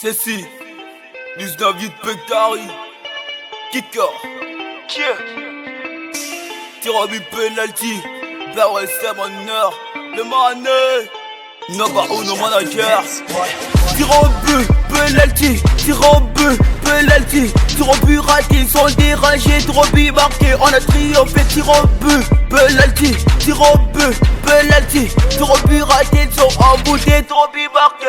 Ceci, 19 de Pectari, Kicker, tir au but penalty, Barre c'est mon heure, le mané, Nova Uno manager, tir au but penalty, tir au but penalty, tir au but raté, ils sont dérangés, tir au but marqué, on a triomphé, tir au but penalty, tir au but penalty, tir au but raté, ils sont emboutés, tir au but marqué.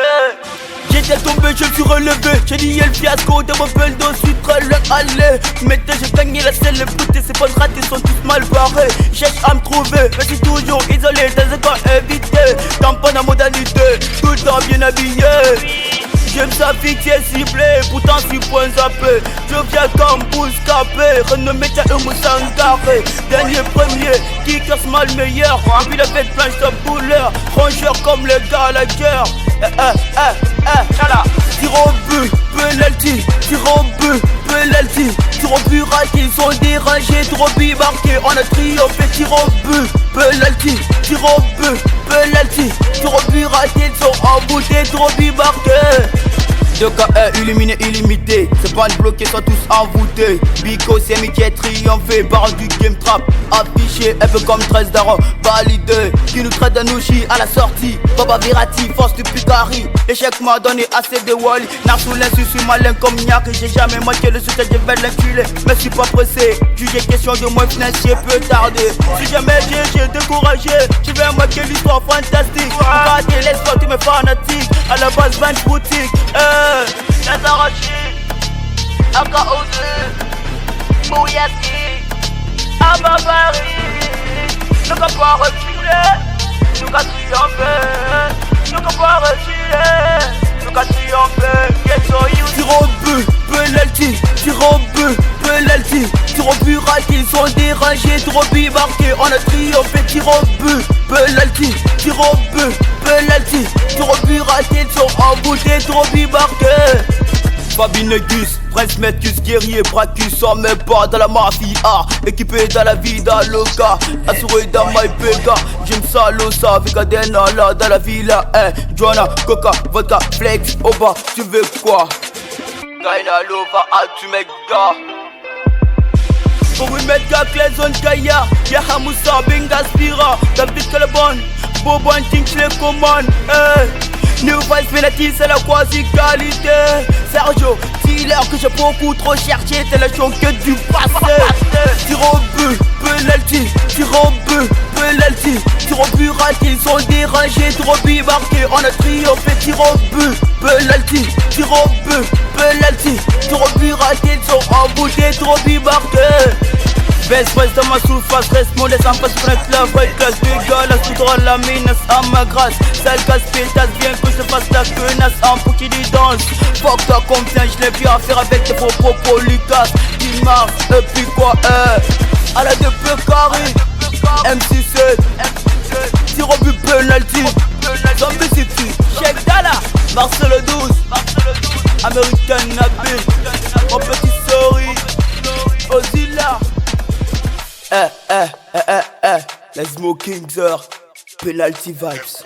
J'étais tombé, je me suis relevé. J'ai dit le fiasco de mon bulldozer, je suis très loin aller. Maintenant j'ai gagné la selle, les bouteilles, ces bonnes ratés sont tous mal barrés. Cherche à me trouver, mais je suis toujours isolé dans un coin évité. Tampon en modalité, tout le temps bien habillé. J'aime sa fixée ciblée, pourtant je suis point zappé. Je viens comme Bouscapé, renommé à Sangaré. Dernier premier, qui casse mal meilleur. Depuis la fête blanche de couleur, rongeur comme les gars à la guerre. Tire au but, penalty, tire au but, penalty, tire au but raté, ils sont dérangés, tire au but marqué, on a triomphé, tire au but, penalty, tire au but, penalty, tire au but raté, ils sont emboutés, tire au but marqué. 2K illuminé, illimité, c'est pas le bloqué, sont tous envoûtés. Bico, c'est Mickey triomphé, barre du game trap, affiché, un peu comme 13 d'Aro, validé. Qui nous traite d'Anouchi à la sortie, Baba Virati, force du Picari. L'échec m'a donné assez de Wally, Narsoulin, je suis malin comme Niak. J'ai jamais manqué le soutien, je vais l'enculer, mais je suis pas pressé. Juger question de moi financier peut tarder. Si jamais j'ai découragé, je vais marquer l'histoire fantastique. Rater l'espoir, tu me fanatique, à la base 20 boutiques. Nazarachi, Akaozu, Mouyaki, Ababari. Nous qu'à pas reculer, nous qu'à triompher. Nous qu'à pas reculer, nous qu'à triompher. Get so you. Tire au but, penalty, tire au but, penalty, tire au but raté, ils sont dérangés, tire au but marqué, on a triomphé, tire au but, penalty, tire au but, penalty, tire au but raté, ils sont emboutés, tire au but marqué. Fabinegus, Prince Metcus, guerrier, Bracus, on met pas dans la mafia, équipé dans la vie d'Aloca, assuré dans my pega, j'aime ça, l'osa, avec Adena là dans la villa, Joanna, Coca, Vodka, Flex, Oba, tu veux quoi? Gaina Lova, tu mec gars. Pour une mètre gars, Clayson Kaya, Yaha Moussa, Benga Spira, David Calabon, Bobo Tinch les commandes, New Vice Penalty, c'est la quasi-qualité. Sergio, dealer que j'ai beaucoup trop cherché, t'es la que du passé. Tire au but, penalty, tire au but, penalty, tire au but raté, ils sont dérangés, tire au but marqué, on a triomphé, tire au but, penalty, tire au but, penalty, tire au but raté, ils sont emboutés, tire au but marqué. Baisse dans ma surface, reste mon laisse en face, prête la vraie classe, dégueulasse, tout droit la menace à ma grâce. Sale casse-pétasse, bien que je fasse la quenasse, en pour qui lui danse. Fuck ta confiance, je l'ai vu à faire avec tes propos polycasses. Qui marche, et puis quoi, à la de Pecari, MC7, tire au but penalty, Zombie City, Cheikh Dala, Marcelo 12, American Nabil, mon petit sorry, Ozilla. Les Smokings, penalty vibes.